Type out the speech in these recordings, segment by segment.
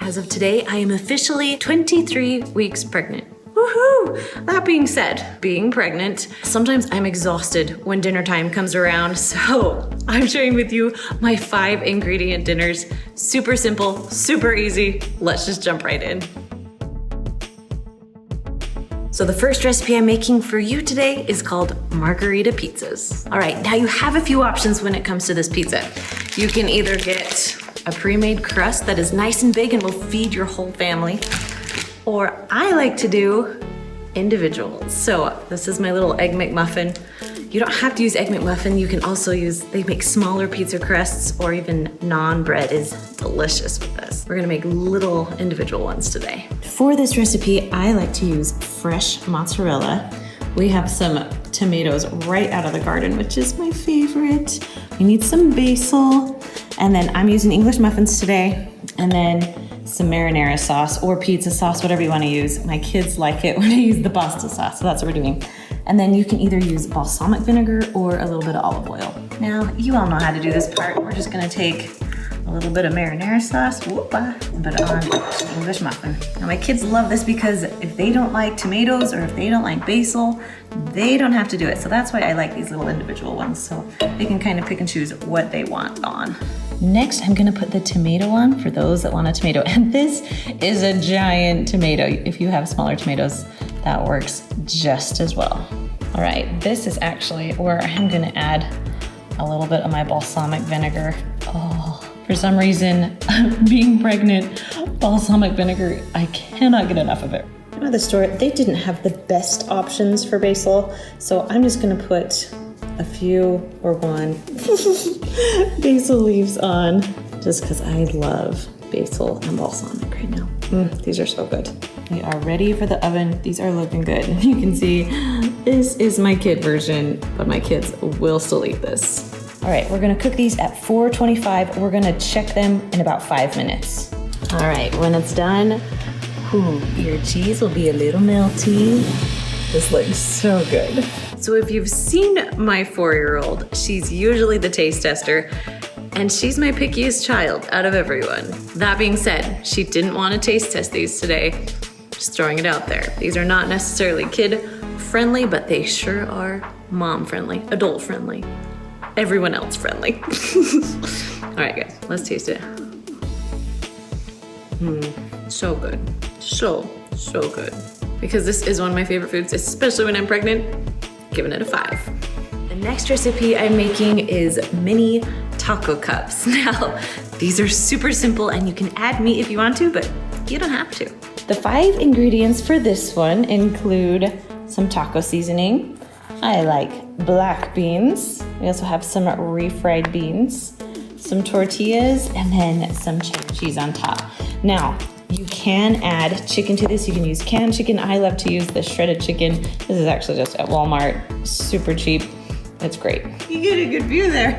as of today, I am officially 23 weeks pregnant. Woohoo! That being said, being pregnant, sometimes I'm exhausted when dinner time comes around, so I'm sharing with you my 5 ingredient dinners. Super simple, super easy. Let's just jump right in. So the first recipe I'm making for you today is called margarita pizzas. All right, now you have a few options when it comes to this pizza. You can either get a pre-made crust that is nice and big and will feed your whole family, or I like to do individuals. So this is my little Egg McMuffin. You don't have to use Egg McMuffin. You can also use, they make smaller pizza crusts, or even naan bread is delicious with this. We're gonna make little individual ones today. For this recipe, I like to use fresh mozzarella. We have some tomatoes right out of the garden, which is my favorite. We need some basil, and then I'm using English muffins today, and then some marinara sauce or pizza sauce, whatever you want to use. My kids like it when I use the pasta sauce, so that's what we're doing. And then you can either use balsamic vinegar or a little bit of olive oil. Now, you all know how to do this part. We're just gonna take a little bit of marinara sauce, and put it on the English muffin. Now, my kids love this because if they don't like tomatoes or if they don't like basil, they don't have to do it. So that's why I like these little individual ones, so they can kind of pick and choose what they want on. Next, I'm gonna put the tomato on for those that want a tomato. And this is a giant tomato. If you have smaller tomatoes, that works just as well. All right, this is actually where I'm gonna add a little bit of my balsamic vinegar. Oh, for some reason, being pregnant, balsamic vinegar, I cannot get enough of it. At the store, they didn't have the best options for basil, so I'm just gonna put a few or one basil leaves on, just because I love basil and balsamic right now. These are so good. We are ready for the oven. These are looking good. You can see this is my kid version, but my kids will still eat this. All right, we're gonna cook these at 425. We're gonna check them in about 5 minutes. All right, when it's done, your cheese will be a little melty. This looks so good. So if you've seen my 4-year-old, she's usually the taste tester, and she's my pickiest child out of everyone. That being said, she didn't want to taste test these today. Just throwing it out there. These are not necessarily kid friendly, but they sure are mom friendly, adult friendly, everyone else friendly. All right guys, let's taste it. So good, so good. Because this is one of my favorite foods, especially when I'm pregnant, giving it a 5. The next recipe I'm making is mini taco cups. Now, these are super simple and you can add meat if you want to, but you don't have to. The 5 ingredients for this one include some taco seasoning. I like black beans. We also have some refried beans, some tortillas, and then some cheddar cheese on top. Now, you can add chicken to this. You can use canned chicken. I love to use the shredded chicken. This is actually just at Walmart, super cheap. It's great. You get a good view there.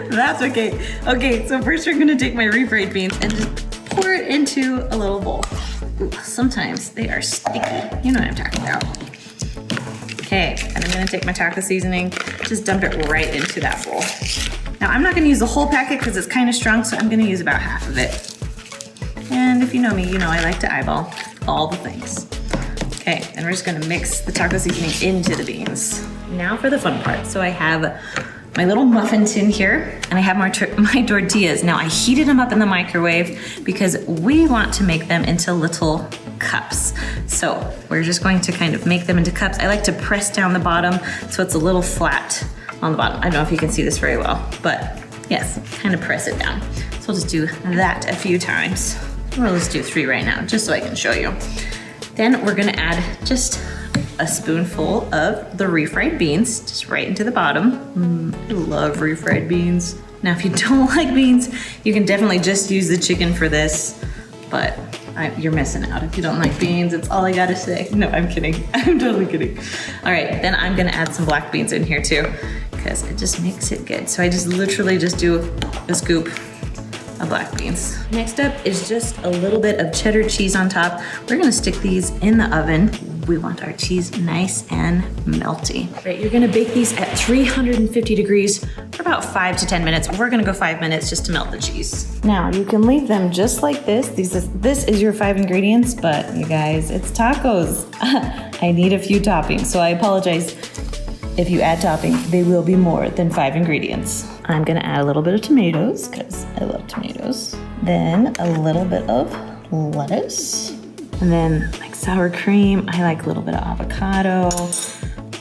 That's okay. Okay, so first we're gonna take my refried beans and just pour it into a little bowl. Ooh, sometimes they are sticky. You know what I'm talking about. Okay, and I'm gonna take my taco seasoning, just dump it right into that bowl. Now I'm not gonna use the whole packet because it's kind of strong, so I'm gonna use about half of it. And if you know me, you know I like to eyeball all the things. Okay, and we're just gonna mix the taco seasoning into the beans. Now for the fun part. So I have my little muffin tin here, and I have my tortillas. Now I heated them up in the microwave because we want to make them into little cups. So we're just going to kind of make them into cups. I like to press down the bottom so it's a little flat on the bottom. I don't know if you can see this very well, but yes, kind of press it down. So we'll just do that a few times. We'll just do 3 right now, just so I can show you. Then we're gonna add just a spoonful of the refried beans, just right into the bottom. I love refried beans. Now, if you don't like beans, you can definitely just use the chicken for this, but you're missing out if you don't like beans. It's all I gotta say. No, I'm kidding. I'm totally kidding. All right, then I'm gonna add some black beans in here too, because it just makes it good. So I just literally just do a scoop of black beans. Next up is just a little bit of cheddar cheese on top. We're gonna stick these in the oven. We want our cheese nice and melty. Right, you're gonna bake these at 350 degrees for about 5 to 10 minutes. We're gonna go 5 minutes just to melt the cheese. Now, you can leave them just like this. This is your 5 ingredients, but you guys, it's tacos. I need a few toppings, so I apologize. If you add toppings, they will be more than 5 ingredients. I'm gonna add a little bit of tomatoes, because I love tomatoes. Then a little bit of lettuce. And then like sour cream, I like a little bit of avocado.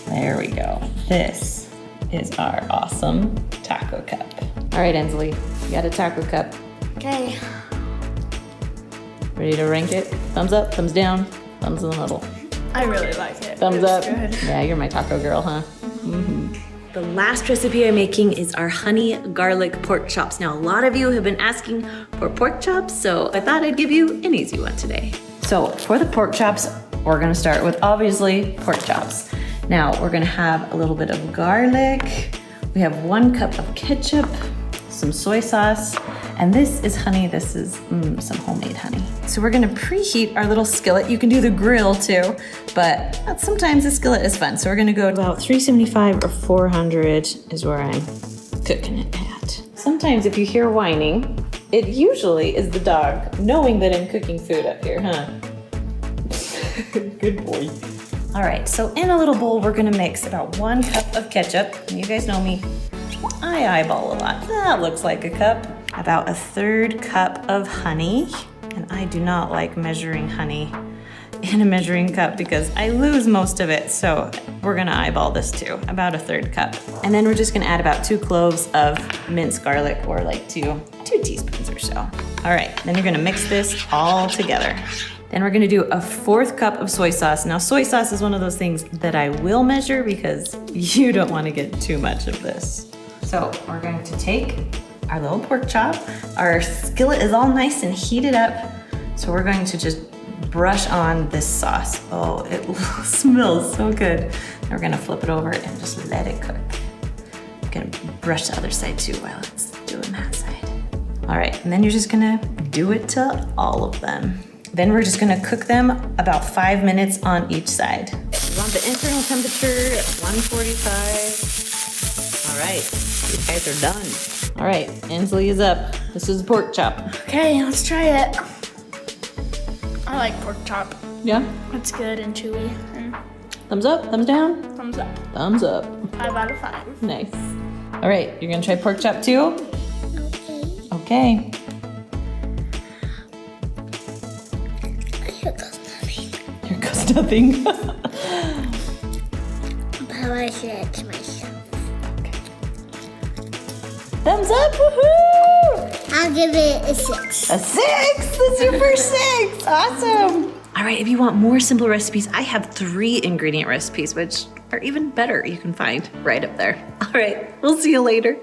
There we go. This is our awesome taco cup. All right, Ensley, you got a taco cup. Okay. Ready to rank it? Thumbs up, thumbs down, thumbs in the middle. I really like it. Thumbs up. Good. Yeah, you're my taco girl, huh? Mm-hmm. The last recipe I'm making is our honey garlic pork chops. Now, a lot of you have been asking for pork chops, so I thought I'd give you an easy one today. So for the pork chops, we're gonna start with obviously pork chops. Now we're gonna have a little bit of garlic. We have 1 cup of ketchup, some soy sauce, and this is honey. This is some homemade honey. So we're gonna preheat our little skillet. You can do the grill too, but sometimes the skillet is fun. So we're gonna go about 375 or 400 is where I'm cooking it at. Sometimes if you hear whining, it usually is the dog knowing that I'm cooking food up here, huh? Good boy. All right, so in a little bowl, we're gonna mix about 1 cup of ketchup. And you guys know me, I eyeball a lot. That looks like a cup. About 1/3 cup of honey. And I do not like measuring honey in a measuring cup because I lose most of it. So we're gonna eyeball this too, about 1/3 cup. And then we're just gonna add about 2 cloves of minced garlic, or like two teaspoons or so. All right, then you're gonna mix this all together. Then we're gonna do a 1/4 cup of soy sauce. Now, soy sauce is one of those things that I will measure because you don't wanna get too much of this. So we're going to take our little pork chop. Our skillet is all nice and heated up. So we're going to just brush on this sauce. Oh, it smells so good. And we're gonna flip it over and just let it cook. I'm gonna brush the other side too while it's doing that side. All right, and then you're just gonna do it to all of them. Then we're just gonna cook them about 5 minutes on each side. We want the internal temperature at 145. All right, you guys are done. All right, Ensley is up. This is pork chop. Okay, let's try it. I like pork chop. Yeah? It's good and chewy. And Thumbs up, thumbs down? thumbs up. Thumbs up. 5 out of 5. Nice. All right, you're gonna try pork chop too? Okay. Okay. Here goes nothing. Here goes nothing. But I said it to myself. Thumbs up, woohoo! I'll give it a 6. A 6, that's your first 6, awesome. All right, if you want more simple recipes, I have 3 ingredient recipes, which are even better you can find right up there. All right, we'll see you later.